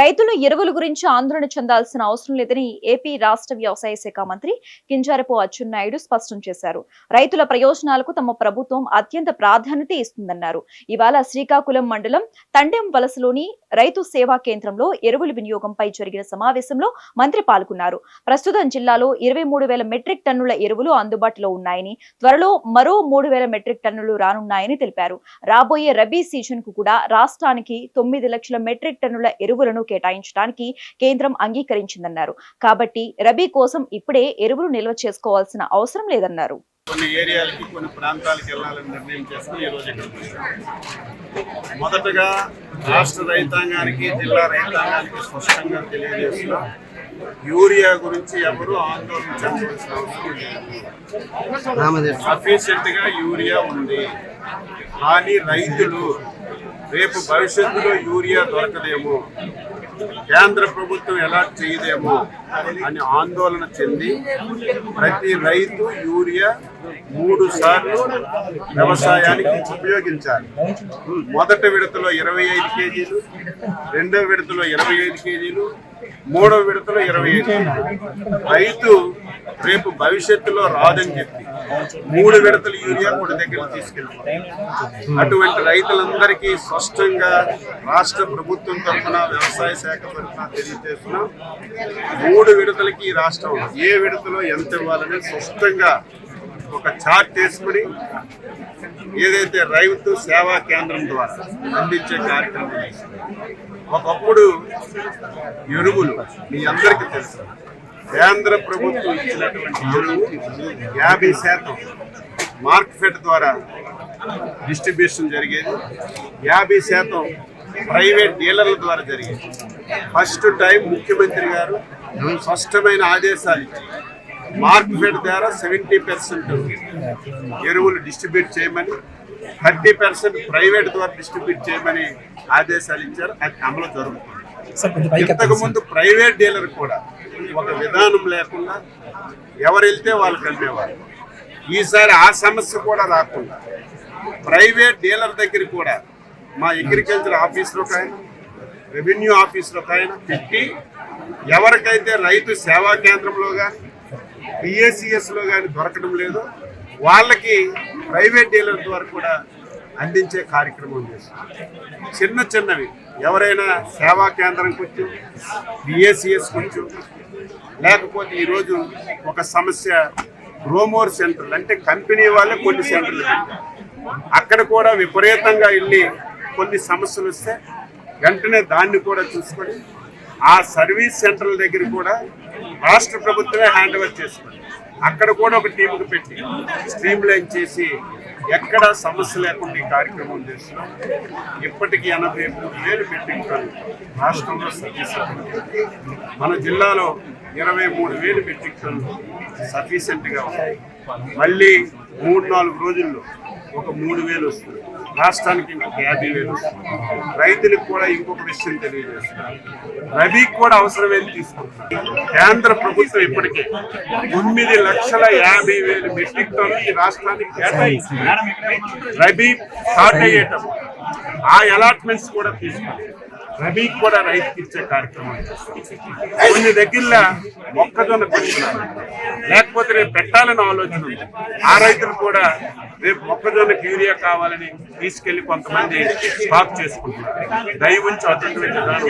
రైతులు ఎరువుల గురించి ఆందోళన చెందాల్సిన అవసరం లేదని ఏపీ రాష్ట్ర వ్యవసాయ శాఖ మంత్రి కింజరాపు అచ్చెన్నాయుడు స్పష్టం చేశారు. రైతుల ప్రయోజనాలకు తమ ప్రభుత్వం అత్యంత ప్రాధాన్యత ఇస్తుందన్నారు. ఇవాళ శ్రీకాకుళం మండలం తండెం వలసలోని రైతు సేవా కేంద్రంలో ఎరువుల వినియోగంపై జరిగిన సమావేశంలో మంత్రి పాల్గొన్నారు. ప్రస్తుతం జిల్లాలో 23,000 మెట్రిక్ టన్నుల ఎరువులు అందుబాటులో ఉన్నాయని, త్వరలో మరో 3,000 మెట్రిక్ టన్నులు రానున్నాయని తెలిపారు. రాబోయే రబీ సీజన్ కు కూడా రాష్ట్రానికి 9 లక్షల మెట్రిక్ టన్నుల ఎరువులను కేటాయించడానికి కేంద్రం అంగీకరించిందన్నారు. కాబట్టి రబీ కోసం ఇప్పుడే ఎరువులు నిల్వ చేసుకోవాల్సిన అవసరం లేదన్నారు. కొన్ని ఏరియాలకి కొన్ని ప్రాంతాలకు వెళ్ళాలని నిర్ణయం చేసుకుని ఈ రోజు మొదటగా రాష్ట్ర రైతాంగానికి జిల్లా రైతాంగానికి స్పష్టంగా తెలియజేస్తున్నా, యూరియా గురించి ఎవరు ఆందోళన చెందాల్సిన అవసరం లేదు. సఫిషియెంట్ గా యూరియా ఉంది. కానీ రైతులు రేపు భవిష్యత్తులో యూరియా దొరకదేమో, కేంద్ర ప్రభుత్వం ఎలా చేయదేమో అని ఆందోళన చెంది ప్రతి రైతు యూరియా 3 సార్లు వ్యవసాయానికి ఉపయోగించాలి. మొదటి విడతలో 25 కేజీలు, రెండవ విడతలో 25 కేజీలు, మూడవ విడతలో 25 కేజీలు. రైతు రేపు భవిష్యత్తులో రాదని చెప్పి 3 విడతల యూరియా కూడా దగ్గర తీసుకెళ్తారు. అటువంటి రైతులందరికీ స్పష్టంగా రాష్ట్ర ప్రభుత్వం తరఫున వ్యవసాయ శాఖ తరఫున తెలియజేస్తున్నాం. 3 విడతలకి రాష్ట్రం ఏ విడతలో ఎంత ఇవ్వాలని స్పష్టంగా ఒక చార్ట్ వేసుకుని ఏదైతే రైతు సేవా కేంద్రం ద్వారా అందించే కార్యక్రమం. ఒకప్పుడు ఎరువులు మీ అందరికీ తెలుసు, కేంద్ర ప్రభుత్వం ఇచ్చినటువంటి ఎరువు 50% మార్కెట్ ద్వారా డిస్ట్రిబ్యూషన్ జరిగేది, 50% ప్రైవేట్ డీలర్ల ద్వారా జరిగేది. ఫస్ట్ టైం ముఖ్యమంత్రి గారు స్పష్టమైన ఆదేశాలు ఇచ్చి మార్కెట్ ద్వారా 70% ఎరువులు డిస్ట్రిబ్యూట్ చేయమని, 30% ప్రైవేట్ ద్వారా డిస్ట్రిబ్యూట్ చేయమని ఆదేశాలు ఇచ్చారు. అది అమలు జరుగుతుంది. ఇంతకు ముందు ప్రైవేట్ డీలర్ కూడా ఒక విధానం లేకుండా ఎవరు వెళ్తే వాళ్ళు కలిపేవారు. ఈసారి ఆ సమస్య కూడా రాకుండా ప్రైవేట్ డీలర్ దగ్గర కూడా మా అగ్రికల్చర్ ఆఫీసులో కానీ రెవెన్యూ ఆఫీసులో కానీ పెట్టి ఎవరికైతే రైతు సేవా కేంద్రంలో కానీ పిఏసిఎస్లో కానీ దొరకడం లేదు వాళ్ళకి ప్రైవేట్ డీలర్ ద్వారా కూడా అందించే కార్యక్రమం చేస్తాం. చిన్నవి ఎవరైనా సేవా కేంద్రంకి వచ్చు, పిఏసిఎస్ వచ్చు, లేకపోతే ఈరోజు ఒక సమస్య గ్రోమోర్ సెంటర్లు అంటే కంపెనీ వాళ్ళే కొన్ని సెంటర్లు పెట్టారు. అక్కడ కూడా విపరీతంగా వెళ్ళి కొన్ని సమస్యలు వస్తే వెంటనే దాన్ని కూడా చూసుకొని ఆ సర్వీస్ సెంటర్ల దగ్గర కూడా రాష్ట్ర ప్రభుత్వమే హ్యాండ్ ఓవర్ చేసుకుంది. అక్కడ కూడా ఒక టీంకు పెట్టి స్ట్రీమ్ లైన్ చేసి ఎక్కడ సమస్య లేకుండా ఈ కార్యక్రమం చేస్తున్నాం. ఇప్పటికీ 83,000 మెట్రిక్ టన్నులు రాష్ట్రంలో సర్వీస్. మన జిల్లాలో 23,000 మెట్రిక్ టన్నులు సఫిషియెంట్గా ఉన్నాయి. మళ్ళీ 3-4 రోజుల్లో ఒక 3,000 వస్తుంది. రాష్ట్రానికి ఇంకొక 50,000 వస్తుంది. రైతులకు కూడా ఇంకొక విషయం తెలియజేస్తున్నారు, రబీకి కూడా అవసరమేది తీసుకుంటున్నారు. కేంద్ర ప్రభుత్వం ఇప్పటికే 9,50,000 మెట్రిక్ టన్నులు ఈ రాష్ట్రానికి కేటాయించింది. రబీ స్టార్ట్ అయ్యేటప్పుడు ఆ అలాట్మెంట్స్ కూడా తీసుకుంటారు. రబీకి కూడా రైతుకి ఇచ్చే కార్యక్రమం. కొన్ని దగ్గరలో మొక్కజొన్న పెట్టుకున్నారు, లేకపోతే రేపు పెట్టాలని ఆలోచన ఉంది. ఆ రైతులు కూడా రేపు మొక్కజొన్నకి యూరియా కావాలని తీసుకెళ్లి కొంతమంది స్టాక్ చేసుకుంటున్నారు. దయవుంచి అటువంటి విధానం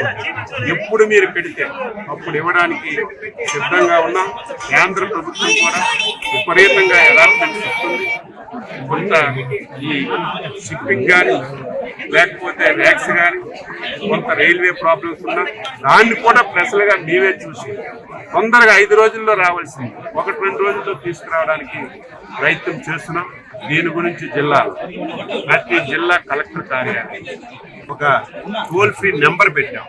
ఎప్పుడు మీరు పెడితే అప్పుడు ఇవ్వడానికి సిద్ధంగా ఉన్నాం. కేంద్ర ప్రభుత్వం కూడా విపరీతంగా అలాట్మెంట్స్ ఇస్తుంది. కొంత ఈ షిప్పింగ్ కానీ లేకపోతే ర్యాక్స్ కానీ కొంత రైల్వే ప్రాబ్లమ్స్ ఉన్నా దాన్ని కూడా ప్రజలుగా మేమే చూసి తొందరగా 5 రోజుల్లో రావాల్సింది 1-2 రోజుల్లో తీసుకురావడానికి ప్రయత్నం చేస్తున్నాం. దీని గురించి ప్రతి జిల్లా కలెక్టర్ కార్యాలయం ఒక టోల్ ఫ్రీ నెంబర్ పెట్టాం.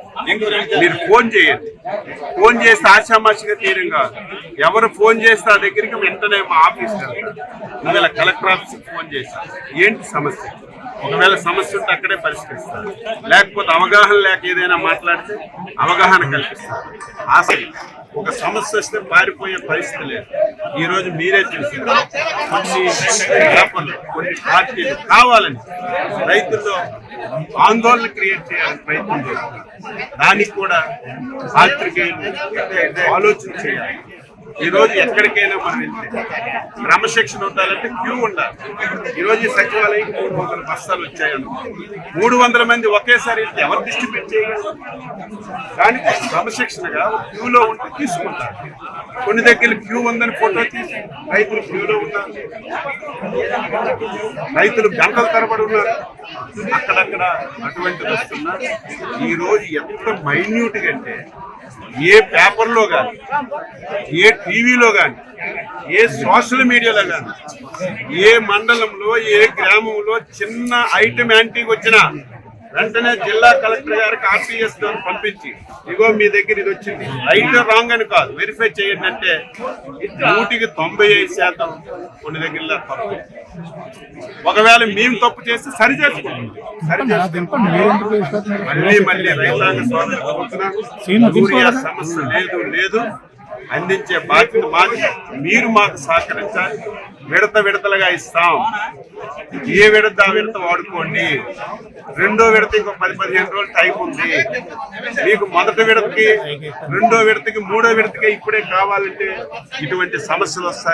మీరు ఫోన్ చేయండి. ఫోన్ చేస్తే ఆశామాషిగా తీయడం కాదు. ఎవరు ఫోన్ చేస్తే ఆ దగ్గరికి వెంటనే మా ఆఫీస్కి వెళ్తారు. ఒకవేళ కలెక్టర్ ఆఫీస్కి ఫోన్ చేస్తారు, ఏంటి సమస్య, ఒకవేళ సమస్య ఉంటే అక్కడే పరిష్కరిస్తారు. లేకపోతే అవగాహన లేక ఏదైనా మాట్లాడితే అవగాహన కల్పిస్తారు. అసలు ఒక సమస్య వస్తే పారిపోయే పరిస్థితి లేదు. ఈ రోజు మీరే చూసారు కొన్ని వ్యాపారులు, కొన్ని పార్టీలు కావాలని రైతుల్లో ఆందోళన క్రియేట్ చేయాలని ప్రయత్నం చేస్తున్నారు. దానికి కూడా పాత్రికేయులు ఆలోచన చేయాలి. ఈ రోజు ఎక్కడికైనా మనం వెళ్తే క్రమశిక్షణ ఉండాలంటే క్యూ ఉండాలి. ఈ రోజు ఈ సచివాలయం 300 బస్తాలు వచ్చాయనుకో, 300 మంది ఒకేసారి వెళ్తే ఎవరు డిస్ట్రిబ్యూట్ చేయగలరు? కానీ క్రమశిక్షణగా క్యూలో ఉంటే తీసుకుంటారు. కొన్ని దగ్గర క్యూ ఉందని ఫోటో తీసి రైతులు క్యూలో ఉన్నారు, రైతులు గంటల తరబడి ఉన్నారు, అక్కడక్కడ అటువంటిది వస్తున్నా. ఈ రోజు ఎంత మైన్యూట్ గా అంటే ఏ పేపర్లో కానీ, ఏ టీవీలో కానీ, ఏ సోషల్ మీడియాలో కానీ, ఏ మండలంలో, ఏ గ్రామంలో చిన్న ఐటమ్ యాంటీకి వచ్చినా వెంటనే జిల్లా కలెక్టర్ గారికి ఆర్టీఎస్ ద్వారా పంపించి, ఇగో మీ దగ్గర ఇది వచ్చింది, రైట్ రాంగ్ అని కాదు, వెరిఫై చేయండి అంటే 95% కొన్ని దగ్గర తప్పు. ఒకవేళ మేము తప్పు చేస్తే సరి చేసుకుంటాం. మళ్ళీ రైతాంగ సోదరులు సమస్య లేదు అందించే బాధ్యత మాది. మీరు మాకు సహకరించాలి. విడతలుగా ఇస్తాం. ఏ విడత ఆ విడత వాడుకోండి. రెండో విడత ఇంకో 10-15 రోజులు టైం ఉంది. మీకు మొదటి విడతకి, రెండో విడతకి, మూడో విడతకి ఇప్పుడే కావాలంటే ఇటువంటి సమస్యలు వస్తాయి.